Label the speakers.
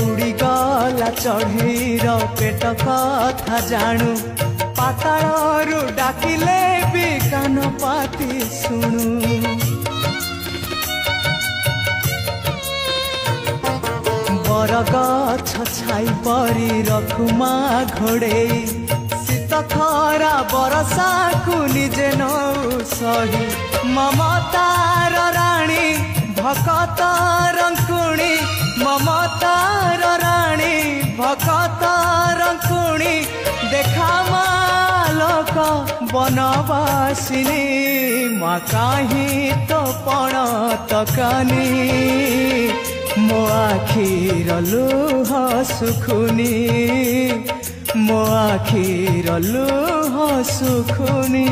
Speaker 1: उड़ी गला चढ़ेर पेट कथा जानू पातालू डाकिले भी कान पाती शुणु बरगछ छाई परी रखुमा घोड़े शीत खरा बरसा को निजे नौ सही ममतार राणी भकत रंकुणी ममतार राणी भकत रंकुणी देखा मालक बनवासिनी माँ काहीं तो पण तकानी मो आखिर लुह सुखुनी मो आखिर लुह सुखुनी।